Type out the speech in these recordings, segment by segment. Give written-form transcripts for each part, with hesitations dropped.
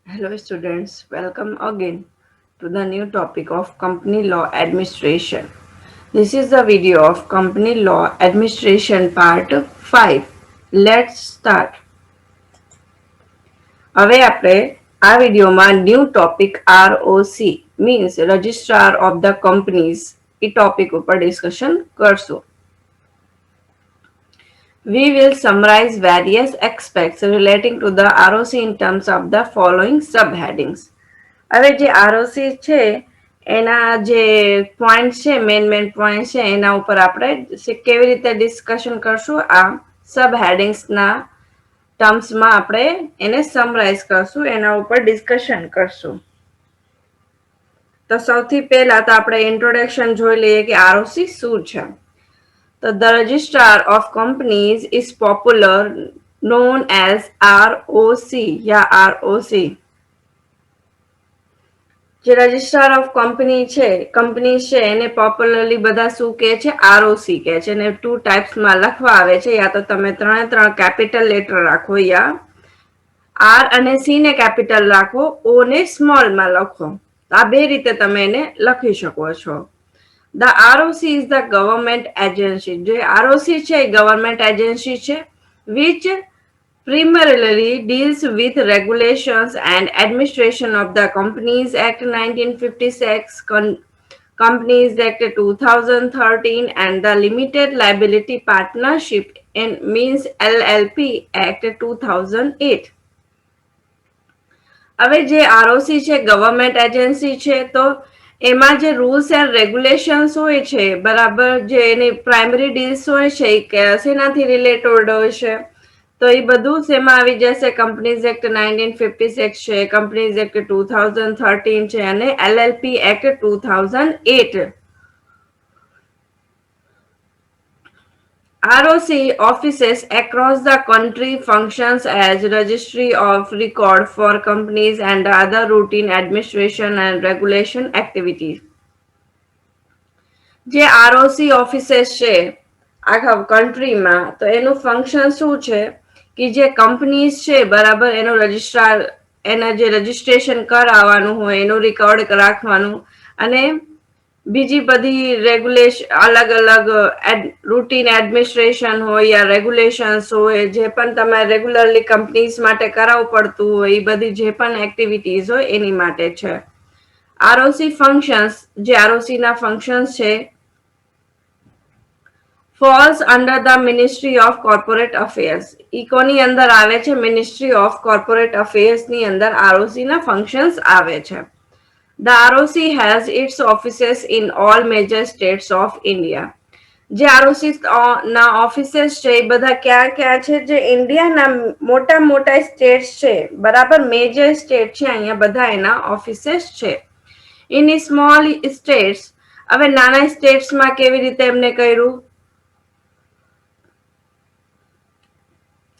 Hello students, welcome again to the new topic of Company Law Administration. This is the video of Company Law Administration Part 5. Let's start. હવે આપણે આ વિડીયોમાં new topic ROC means Registrar of the Companies A topic ઉપર discussion કરશું. We will summarize various aspects relating to the ROC in terms of the following subheadings. હવે જે ROC છે એના જે પોઈન્ટ છે મેન પોઈન્ટ છે એના ઉપર આપણે કેવી રીતે ડિસ્કશન કરશું આ સબ હેડિંગ્સના ટર્મ્સમાં આપણે એને સમરાઇઝ કરશું એના ઉપર ડિસ્કશન કરશું. તો સૌથી પહેલા તો આપણે ઇન્ટ્રોડક્શન જોઈ લઈએ કે આરઓસી શું છે. તો the registrar of companies is popular known as ROC या ROC. જે રજિસ્ટ્રાર ઓફ કંપની છે એને પોપ્યુલરલી બધા શું કહે છે આરઓસી કહે છે અને ટુ ટાઈપ્સમાં લખવા આવે છે યા તો તમે ત્રણ કેપિટલ લેટર રાખો યા આર અને સી ને કેપિટલ રાખો ઓ ને સ્મોલમાં લખો. આ બે રીતે તમે એને લખી શકો છો. The ROC is the government agency. જે ROC છે એ ગવર્મેન્ટ એજન્સી છે which primarily deals with regulations and administration of the Companies Act 1956, Companies Act 2013 and the Limited Liability Partnership and means LLP Act 2008. હવે જે ROC છે government agency છે તો એમાં જે રૂલ્સ એન્ડ રેગ્યુલેશન્સ હોય છે બરાબર જે એની પ્રાઇમરી ડીલ્સ હોય છે એ શેનાથી રિલેટેડ હોય છે તો એ બધું શેમાં આવી જશે કંપનીઝ એક્ટ 1956 છે કંપનીઝ એક્ટ 2013 છે અને LLP act 2008. ROC offices across the country functions as registry of record for companies and other routine administration and regulation activities. જે આરઓસી ઓફિસેસ છે આખા કન્ટ્રીમાં તો એનું ફંક્શન શું છે કે જે કંપનીઝ છે બરાબર એનું રજિસ્ટ્રાર એના જે રજિસ્ટ્રેશન કરાવવાનું હોય એનું રેકોર્ડ રાખવાનું અને બીજી બધી રેગ્યુલેશન અલગ અલગ રૂટીન એડમિનિસ્ટ્રેશન હોય યા રેગ્યુલેશન્સ હોય જે પણ તમારે રેગ્યુલરલી કંપનીઝ માટે કરાવવું પડતું હોય એ બધી જે પણ એક્ટિવિટીઝ હોય એની માટે છે. આરઓસી ફંક્શન્સ જે આરઓસી ના ફંક્શન્સ છે falls under the Ministry of Corporate Affairs. ઇકોની અંદર આવે છે મિનિસ્ટ્રી ઓફ કોર્પોરેટ અફેર્સ ની અંદર આરઓસી ના ફંક્શન્સ આવે છે. The ROC has its offices in all major states of India. જે આરઓસી ના ઓફિસેસ છે એ બધા ક્યાં ક્યાં છે જે ઇન્ડિયાના મોટા સ્ટેટ્સ છે બરાબર મેજર સ્ટેટ છે અહીંયા બધા એના ઓફિસેસ છે. ઇન સ્મોલ સ્ટેટ્સ હવે નાના સ્ટેટ્સમાં કેવી રીતે એમને કર્યું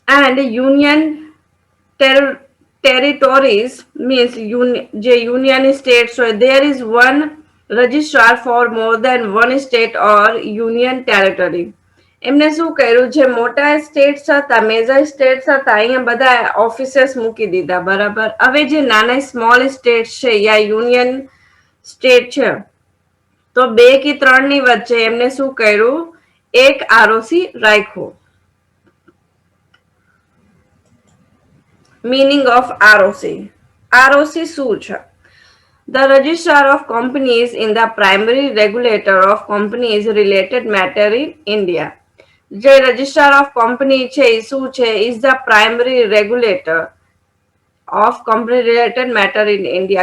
and union territories means union states, so there is one registrar for more than one state or union territory. એમને શું કર્યું જે મોટા સ્ટેટ્સ હતા મેજર સ્ટેટ્સ હતા અહીંયા બધા ઓફિસેસ મૂકી દીધા બરાબર. હવે જે નાના સ્મોલ સ્ટેટ્સ છે યા યુનિયન સ્ટેટ છે તો બે કે ત્રણ ની વચ્ચે એમને શું કર્યું એક આરઓસી રાખ્યો. Meaning of ROC. ROC શું છે? The registrar of companies in the primary regulator of companies related matter in India. જે registrar of company છે એ શું છે is the primary regulator of company related matter in India.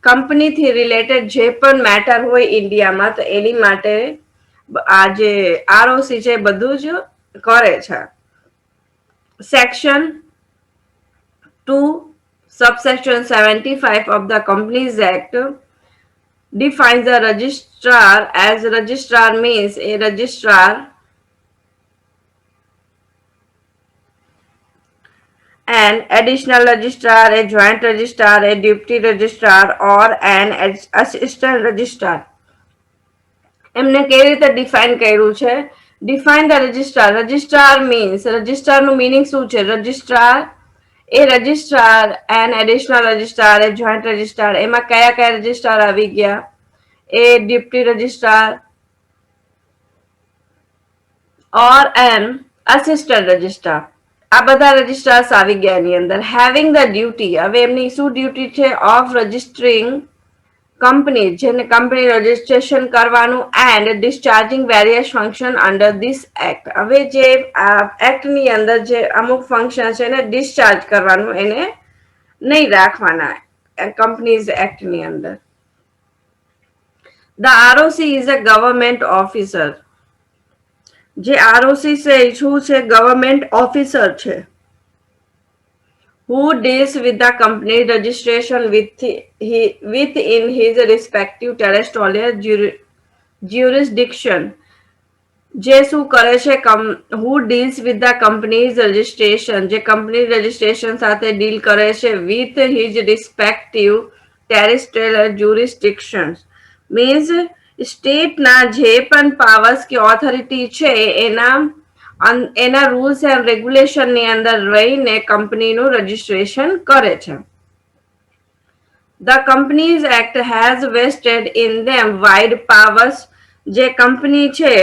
કંપનીથી related જે પણ matter હોય ઇન્ડિયામાં તો એની માટે આ જે આરઓસી છે બધું જ કરે છે. Section 2 subsection 75 of the Companies Act defines the registrar as registrar means a registrar an additional registrar, a joint registrar, a deputy registrar or an assistant registrar. એમને કેવી રીતે ડિફાઇન કર્યું છે define the registrar. Registrar means registrar નું meaning શું છે registrar A registrar and additional registrar, A joint registrar, એમાં કયા કયા રજિસ્ટ્રાર આવી ગયા? એ ડિપ્ટી રજિસ્ટ્રાર ઓર એન અસિસ્ટન્ટ રજિસ્ટ્રાર, આ બધા રજિસ્ટ્રાર્સ આવી ગયા એની અંદર. હેવિંગ ધ ડ્યુટી, હવે એમની શું ડ્યુટી છે? ઓફ રજિસ્ટરિંગ કંપની, જેને કંપની રજિસ્ટ્રેશન કરવાનું, and discharging various function under this act. હવે જે એક્ટની અંદર જે અમુક ફંક્શન છે એને ડિસ્ચાર્જ કરવાનું, એને નહીં રાખવાના કંપનીઝ એક્ટની અંદર. The ROC is a government officer. જે આરઓસી છે એ શું છે? ગવર્મેન્ટ ઓફિસર છે. Who deals with the company registration within his respective territorial jurisdiction. જે શું કરે છે? Who deals with the company's registration, જે કંપની રજિસ્ટ્રેશન સાથે ડીલ કરે છે, with his respective territorial jurisdictions, means સ્ટેટના જે પણ પાવર્સ કે ઓથોરિટી છે એના રૂલ્સ એન્ડ રેગ્યુલેશન ની અંદર રહીને કંપનીનું રજિસ્ટ્રેશન કરે છે. The Companies Act has vested in them wide powers. જે કંપની છે,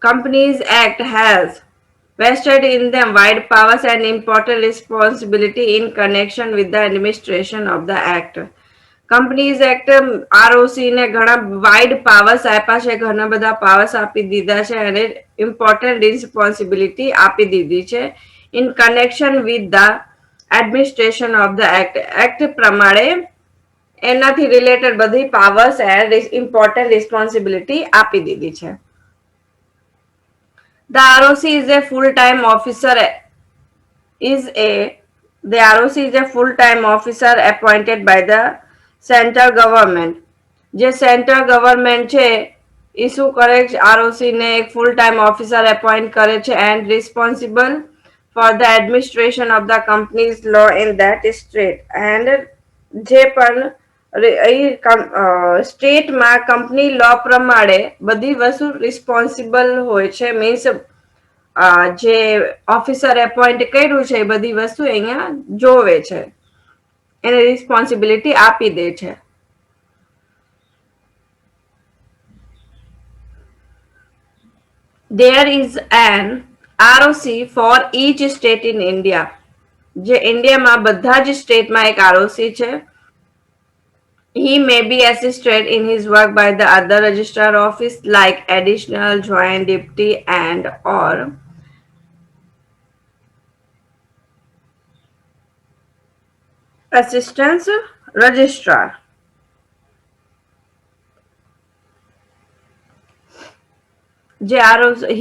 Companies Act has vested in them wide powers and important responsibility in connection with the administration of the act. Companies act ROC ને ઘણા wide powers આપ્યા છે, ઘણા બધા powers આપી દીધા છે અને ઇમ્પોર્ટન્ટ રિસ્પોન્સિબિલિટી આપી દીધી છે in connection with the administration of the act. Act પ્રમાણે એનાથી રિલેટેડ બધી પાવર્સ એન્ડ ઇમ્પોર્ટન્ટ રિસ્પોન્સિબિલિટી આપી દીધી છે. The ROC is a full-time officer the ROC is a full-time officer appointed by the central government. જે central government છે એ શું કરે છે? આરઓસી ને એક ફૂલ ટાઈમ ઓફિસર એપોઇન્ટ કરે છે and responsible for the administration of the companies law in that state. And જે પણ સ્ટેટમાં કંપની લો પ્રમાણે બધી વસ્તુ રિસ્પોન્સિબલ હોય છે. મીન્સ જે ઓફિસર એપોઇન્ટ કર્યું છે એ બધી વસ્તુ અહીંયા જોવે છે, એને રિસ્પોન્સિબિલિટી આપી દે છે. There is an ROC for each state in India. જે ઇન્ડિયામાં બધા જ સ્ટેટમાં એક આરઓસી છે. He may be assisted in his work by the other registrar office like additional, joint, deputy and or assistant registrar. જે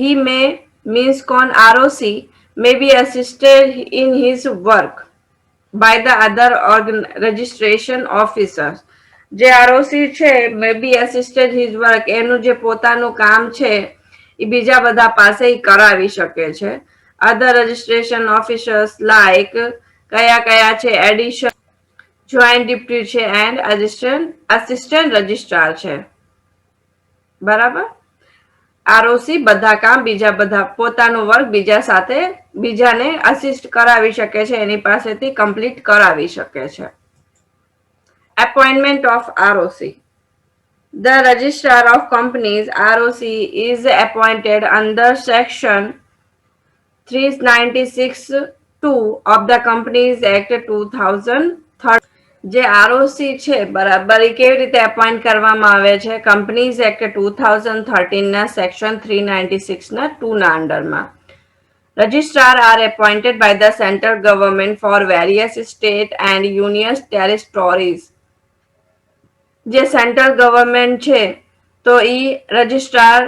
he may means કોણ? ROC may be assisted in his work by the other registration officers. જે ROC છે may be assisted his work, એનું જે પોતાનું કામ છે એ બીજા બધા પાસે કરાવી શકે છે. other registration officers like કયા કયા છે? એડિશન, જોઈન્ટ ડિપ્ટી છે એન્ડ assistant registrar છે. બરાબર? આરઓસી બધા કામ બીજા બધા પોતાનું વર્ક બીજાને અસિસ્ટ કરાવી શકે છે, એની પાસેથી કમ્પ્લીટ કરાવી શકે છે. Appointment of ROC. The Registrar of Companies ROC is appointed under Section 396(2) of the Companies Act 2013. જે આરઓસી છે બરાબર એ કેવી રીતે એપોઇન્ટ કરવામાં આવે છે? કંપનીઝ એક્ટ 2013 ના સેક્શન 396 ના 2 ના અંડરમાં. Registrar are appointed by the central government for various state and union territories. જે સેન્ટ્રલ ગવર્મેન્ટ છે તો ઈ registrar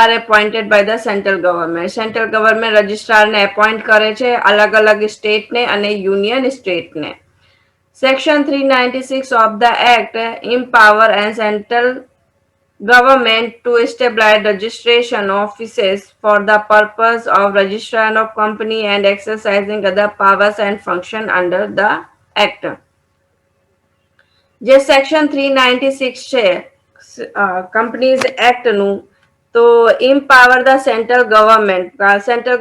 are appointed by the central government. Central government રજિસ્ટ્રારને એપોઇન્ટ કરે છે અલગ અલગ સ્ટેટને અને યુનિયન સ્ટેટને. Section 396 of the Act empower and central government to establish registration offices for the purpose of registration of company and exercising other powers and function under the Act. જે section 396 છે companies એક્ટનું તો empower the central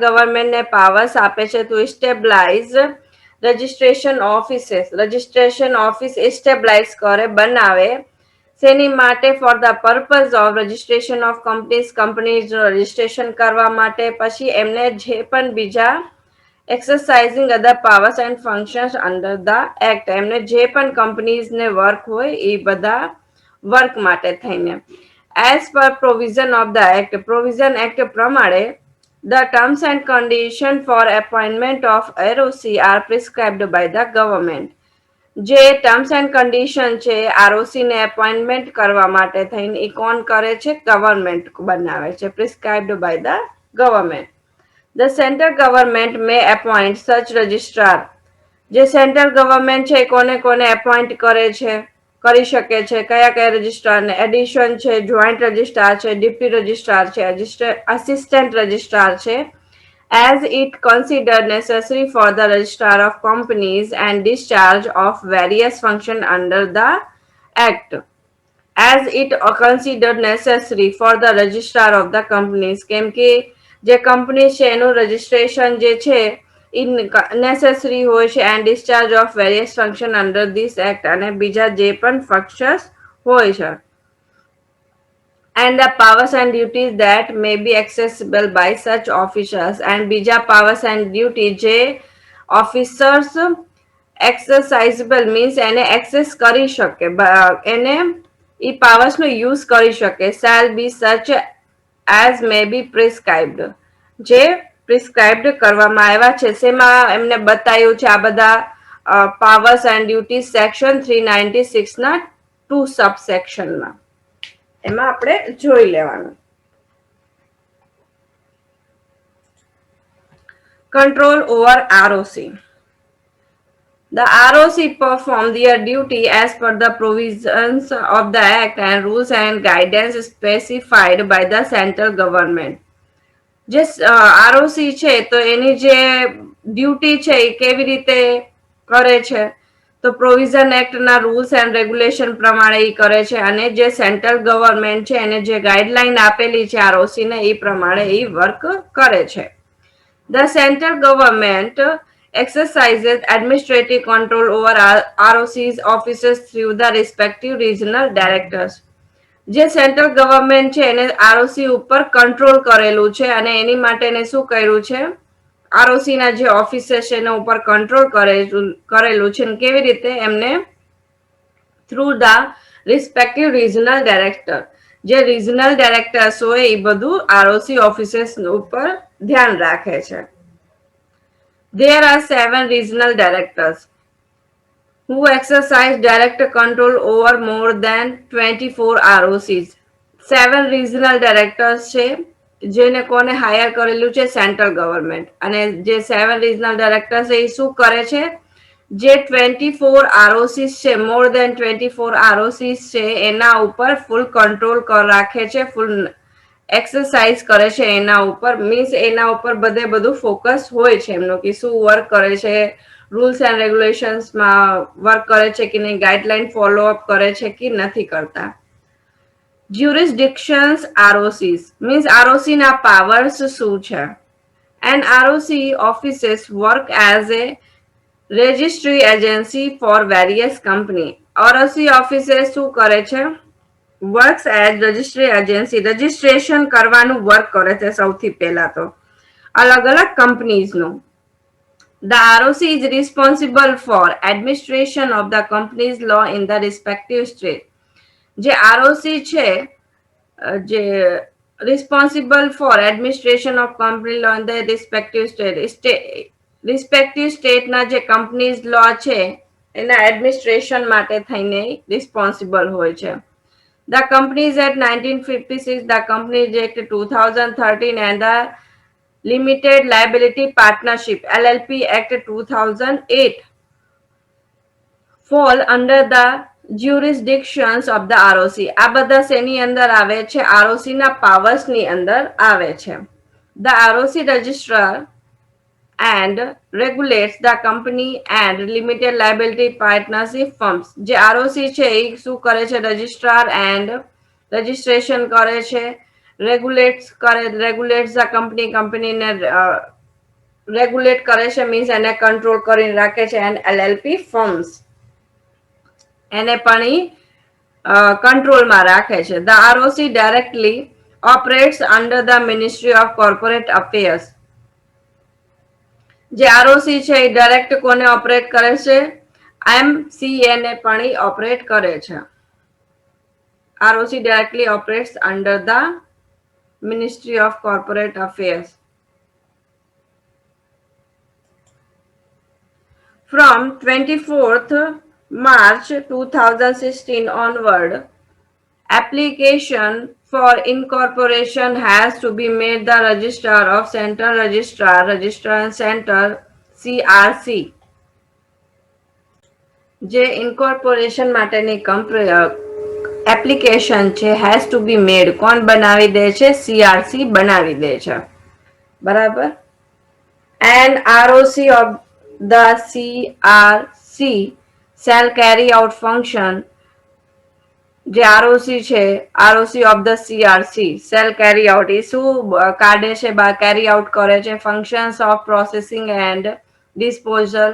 government ને powers આપે છે to establish registration office એસ્ટેબ્લાઇઝ કરે બનાવે શેની માટે for the purpose of registration of companies registration કરવા માટે પછી એમને જે પણ બીજા એક્સરસાઇઝિંગ અધર powers and functions under the act એમને જે પણ કંપનીઝને વર્ક હોય એ બધા વર્ક માટે થઈને as per provision of the act provision act પ્રમાણે the terms and conditions for appointment of ROC are prescribed by the government. જે ટર્મ્સ એન્ડ કન્ડિશન છે આરઓસી ને એપોઇન્ટમેન્ટ કરવા માટે થઈને એ કોણ કરે છે ગવર્મેન્ટ બનાવે છે prescribed by the government the central government may appoint such registrar જે સેન્ટ્રલ ગવર્મેન્ટ છે કોને કોને એપોઇન્ટ કરે છે કરી શકે છે કયા કયા રજિસ્ટ્રારને એડિશન છે જોઈન્ટ રજિસ્ટ્રાર છે ડેપ્યુટી રજિસ્ટ્રાર છે અસિસ્ટન્ટ રજિસ્ટ્રાર છે as it considered necessary for the registrar of companies and discharge of various functions under the act as it considered necessary for the registrar of the companies કેમ કે જે company છે એનું registration જે છે necessary હોય છે and discharge of various function under this act અને બીજા જે પણ ફંક્શન્સ હોય છે and the powers and duties that may be accessible by such officers and bija powers and duties જે officers exercisable means એને access કરી શકે એને ઈ powers નો use કરી શકે shall be such as may be prescribed જે prescribed કરવામાં આવ્યા છે શેમાં એમને બતાવ્યું છે આ બધા powers and duties section 396 ના 2 subsection માં એમાં આપણે જોઈ લેવાનું control over ROC. The ROC perform their duty as per the provisions of the Act and rules and guidance specified by the central government. જે ROC છે તો એની જે ડ્યુટી છે એ કેવી રીતે કરે છે તો પ્રોવિઝન એક્ટ ના રૂલ્સ એન્ડ રેગ્યુલેશન પ્રમાણે એ કરે છે અને જે સેન્ટ્રલ ગવર્મેન્ટ છે એને જે ગાઈડલાઈન આપેલી છે આરઓસી ને એ પ્રમાણે એ વર્ક કરે છે The central government exercises administrative control over ROC's offices through the respective regional directors. જે સેન્ટ્રલ ગવર્મેન્ટ છે એને આરઓસી ઉપર કંટ્રોલ કરેલું છે અને એની માટે એને શું કર્યું છે આરઓસી ના જે ઓફિસર છે એના ઉપર કંટ્રોલ કરેલું છે કેવી રીતે એમને through the respective regional director જે રિજનલ ડાયરેક્ટર્સ હોય એ બધું આરઓસી ઓફિસર્સ ઉપર ધ્યાન રાખે છે There are 7 regional directors who exercise direct control over more than 24 ROCs. 7 regional directors છે જેને કોને હાયર કરેલું છે સેન્ટ્રલ ગવર્મેન્ટ અને જે 7 regional directors છે એ શું કરે છે જે 24 ROCs છે more than 24 ROCs છે એના ઉપર ફૂલ કંટ્રોલ રાખે છે ફૂલ એક્સરસાઇઝ કરે છે એના ઉપર મીન્સ એના ઉપર બધું ફોકસ હોય છે એમનું કે શું વર્ક કરે છે રૂલ્સ એન્ડ રેગ્યુલેશન્સ માં વર્ક કરે છે કે નહીં ગાઈડલાઈન ફોલો અપ કરે છે કે નથી કરતા જ્યુરિસડિક્શન્સ આરઓસીસ મીન્સ આરઓસી ના પાવર્સ શું છે and ROC offices work as a registry agency for various company ROC ઓફિસે શું કરે છે works as registry agency registration કરવાનું વર્ક કરે છે સૌથી પહેલા તો અલગ અલગ કંપનીઝનું The ROC is responsible for administration of the company's law in the respective state. જે ROC છે જે responsible for administration of company law in the respective state ના જે company's law છે એના administration માટે થઈને responsible હોય છે The Companies Act 1956, the Companies Act 2013 and the Limited Liability Partnership LLP Act 2008 fall under the jurisdictions of the ROC. આ બધા શેની અંદર આવે છે ROC ના powers ની અંદર આવે છે The ROC registrar and regulates the company and limited liability partnership firms. જે ROC છે એ શું કરે છે રજિસ્ટ્રાર એન્ડ રજિસ્ટ્રેશન કરે છે રેગ્યુલેટ્સ ધ કંપનીને રેગ્યુલેટ કરે છે, મીન્સ એને કંટ્રોલ કરીને રાખે છે. એન્ડ LLP ફર્મ્સ એને પણ કંટ્રોલમાં રાખે છે. The ROC directly operates under the ministry of corporate affairs. જે ROC છે એ ડાયરેક્ટ કોને ઓપરેટ કરે છે? MCA ને પણ ઓપરેટ કરે છે. ROC directly operates under the Ministry of Corporate Affairs. From 24th March 2016 onward, application for incorporation has to be made the Registrar of Central Registrar and Center CRC. જે incorporation માટેની application છે has two બી મેડ કોણ બનાવી દે છે? CRC બનાવી દે છે. બરાબર. And ROC of the CRC shall carry out function. જે ROC છે, ROC of the CRC shall carry out એ શું કાઢે છે? કેરી આઉટ કરે છે functions of processing and disposal.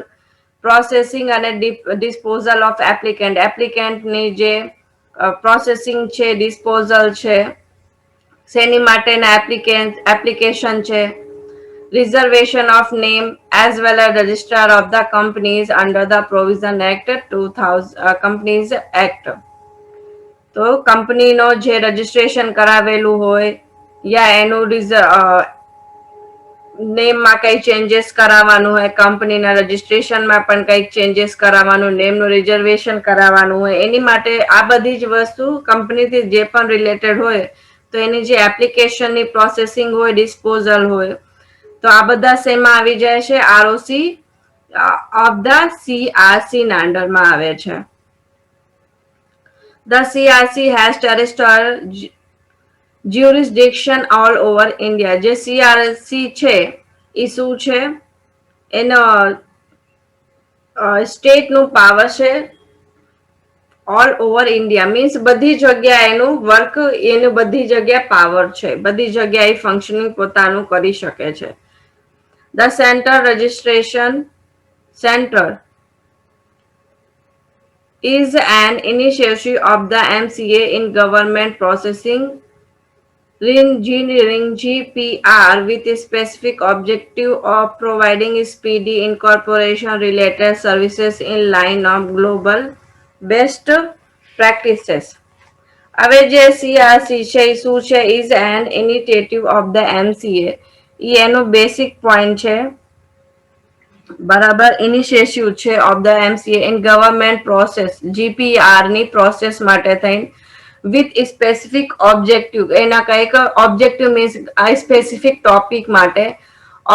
Processing અને ડિસ્પોઝલ ઓફ એપ્લિકેન્ટની જે પ્રોસેસિંગ છે, ડિસ્પોઝલ છે, શેની માટેના એપ્લિકેશન છે. Reservation of name as well as registrar of the companies under the provision act 2000 companies act. તો કંપનીનો જે રજિસ્ટ્રેશન કરાવેલું હોય યા એનું નેમમાં કઈ ચેન્જીસ કરાવવાનું હોય, કંપનીના રજિસ્ટ્રેશનમાં પણ કઈક ચેન્જીસ કરાવવાનું, નેમનું રિઝર્વેશન કરાવવાનું હોય, એની માટે આ બધી જ વસ્તુ કંપનીથી જે પણ રિલેટેડ હોય તો એની જે એપ્લિકેશનની પ્રોસેસિંગ હોય, ડિસ્પોઝલ હોય, તો આ બધા શેમાં આવી જાય છે? ROC ઓફ ધ CRC ના અંડરમાં આવે છે. The CRC has terrestrial jurisdiction all over India. જે CRC છે એ શું છે? એનો સ્ટેટનું પાવર છે ઓલ ઓવર ઇન્ડિયા, મીન્સ બધી જગ્યા એનું વર્ક, એનું બધી જગ્યા પાવર છે, બધી જગ્યાએ ફંક્શનિંગ પોતાનું કરી શકે છે. The centre registration centre is an initiative of the MCA in government processing engineering GPR with a specific objective of providing speedy incorporation related services in line of global best practices. હવે જે CRC છે એ શું છે? is an initiative of the MCA. એ એનું basic point છે. બરાબર. Initiative છે of the MCA in government process, GPR ની પ્રોસેસ માટે થઈને વિથ સ્પેસિફિક ઓબ્જેક્ટિવ, એના કઈક ઓબ્જેક્ટિવ મીન્સ આ સ્પેસિફિક ટોપિક માટે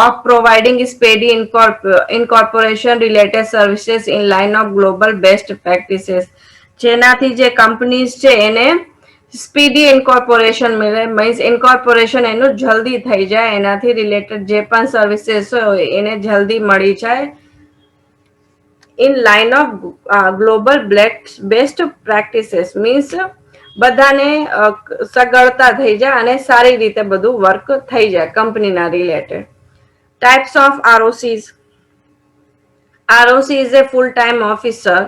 of providing speedy incorporation related services in line of global best practices. જેનાથી જે કંપનીઝ છે એને સ્પીડી ઇન્કોર્પોરેશન મળે, મીન્સ ઇન્કોર્પોરેશન એનું જલ્દી થઈ જાય, એનાથી રિલેટેડ જે પણ સર્વિસીસ હોય એને જલ્દી મળી જાય in line of global best practices, means બધાને સગવડતા થઈ જાય અને સારી રીતે બધું વર્ક થઈ જાય કંપનીના related. Types of ROCs. ROC is a full-time officer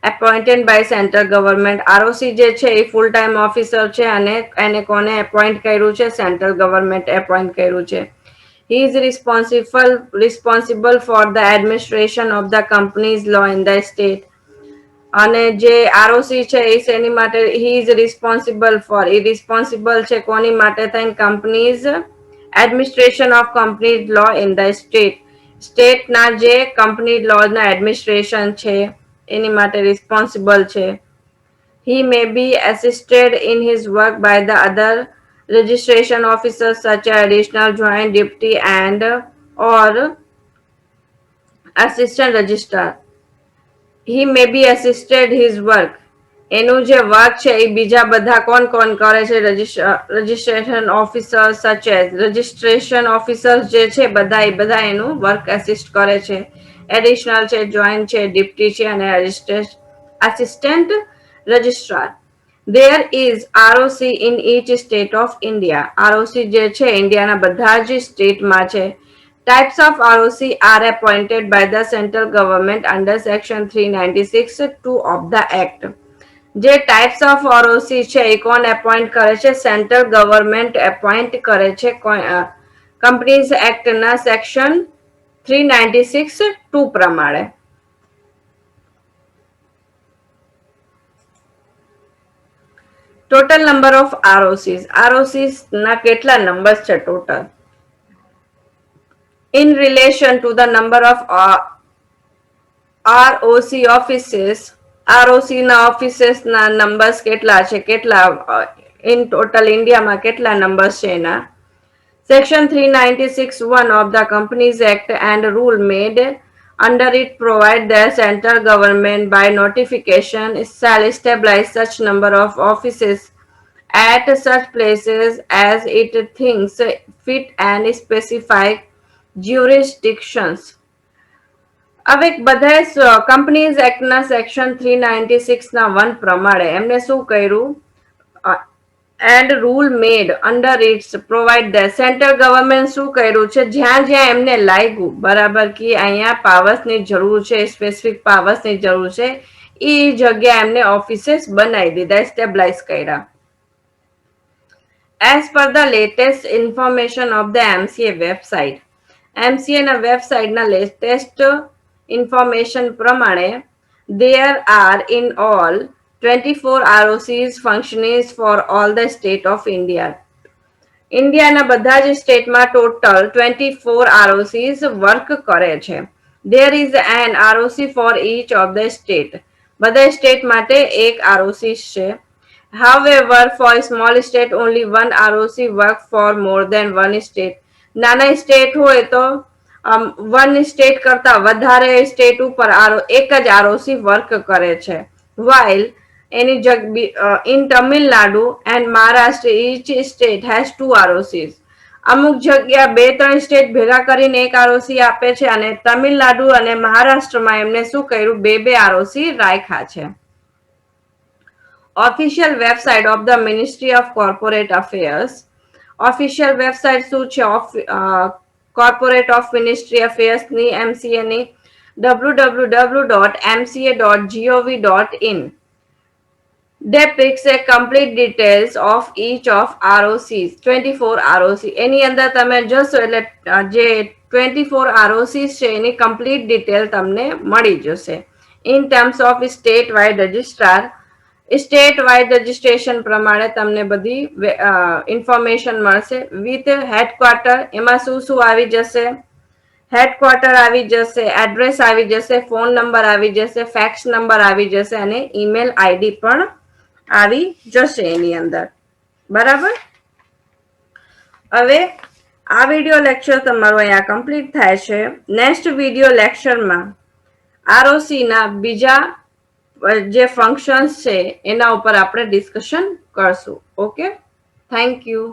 appointed by central government. ROC જે છે એ ફૂલ ટાઈમ ઓફિસર છે અને એને કોને એપોઇન્ટ કર્યું છે? સેન્ટ્રલ ગવર્મેન્ટ એપોઇન્ટ કર્યું છે. He is responsible for the administration of the company's law in the state. અને જે ROC છે એ શેની માટે? He is responsible for, એ રિસ્પોન્સિબલ છે કોની માટે થઈને? Companies administration of companies law in the state. સ્ટેટના જે કંપની લોના એડમિનિસ્ટ્રેશન છે એની માટે રિસ્પોન્સિબલ છે. He may be assisted in his work by the other registration officers such as additional joint deputy and or assistant registrar. He may be assisted his work. એનું જે work છે એ બીજા બધા કોણ કરે છે? Registration officer such as registration officers જે છે બધા એ બધા એનું વર્ક અસિસ્ટ કરે છે. એડિશનલ છે, જોઈન્ટ છે, ડિપ્ટી છે અને assistant registrar. There is ROC in each state of India. ROC જે છે ઇન્ડિયાના બધા જ સ્ટેટમાં છે. Types of ROC are appointed by the central government under section 396(2) of the act. જે ટાઈપ્સ ઓફ ROC છે એ કોણ એપોઇન્ટ કરે છે? સેન્ટ્રલ ગવર્મેન્ટ એપોઇન્ટ કરે છે કંપનીઝ એક્ટના સેક્શન 396(2) પ્રમાણે. ટોટલ નંબર ઓફ ROCs ના કેટલા નંબર્સ છે total? In relation to the number of ROC offices, ROC ના ઓફિસીસ ના નંબર્સ કેટલા છે? કેટલા ઇન ટોટલ ઇન્ડિયામાં કેટલા નંબર્સ છે એના? Section 396(1) of the Companies Act and rule made under it provide that central government by notification shall establish such number of offices at such places as it thinks fit and specify jurisdictions. હવે બધાએ companies એક્ટના section 396(1) પ્રમાણે એમને શું કર્યું? And rule made under its provide the central government શું કર્યું છે? જ્યાં જ્યાં એમને લાગ્યું બરાબર કે અહીંયા પાવર્સની જરૂર છે, સ્પેસિફિક પાવર્સની જરૂર છે, એ જગ્યા એમને ઓફિસીસ બનાવી દીધા, એસ્ટેબ્લાઇઝ કર્યા. As per the latest information of the MCA website, MCA ના વેબસાઇટના લેટેસ્ટ ઇન્ફોર્મેશન પ્રમાણે there are in all 24 ROCs functioning for all the state of India. ઇન્ડિયાના બધા જ સ્ટેટમાં ટોટલ 24 ROCs વર્ક કરે છે. There is an ROC for each of the state. બધા state માટે એક ROC છે. However, for small state only one ROC work for more than one state. નાના સ્ટેટ હોય તો વન સ્ટેટ કરતા વધારે સ્ટેટ ઉપર એક જ ROC વર્ક કરે છે. While in Tamil Nadu and Maharashtra, each state has 2 ROCs. અમુક જગ્યા 2-3 સ્ટેટ ભેગા કરીને એક ROC આપે છે અને તમિલનાડુ અને મહારાષ્ટ્રમાં એમને શું કર્યું? 2 ROC રાખ્યા છે. Official website of the Ministry of Corporate Affairs. Official website શું છે? Corporate of Ministry Affairs ની MCA ની www.mca.gov.in depicts a complete details of each of ROCs, 24 ROC. એની અંદર તમે જશો એટલે જે 24 ROCs છે એની complete detail તમને મળી જશે. In terms of state wide registrar, state wide registration પ્રમાણે તમને બધી ઇન્ફોર્મેશન મળશે. વિથ હેડક્વાર્ટર એમાં શું શું આવી જશે? હેડક્વાર્ટર આવી જશે, એડ્રેસ આવી જશે, ફોન નંબર આવી જશે, ફેક્સ નંબર આવી જશે અને ઈમેલ આઈડી પણ આવી જશે એની અંદર. બરાબર? હવે આ વિડીયો લેક્ચર તમારો અહીંયા કમ્પ્લીટ થાય છે. નેક્સ્ટ વિડીયો લેક્ચરમાં ROC ના બીજા જે ફંક્શન્સ છે એના ઉપર આપણે ડિસ્કશન કરશું. Okay, thank you.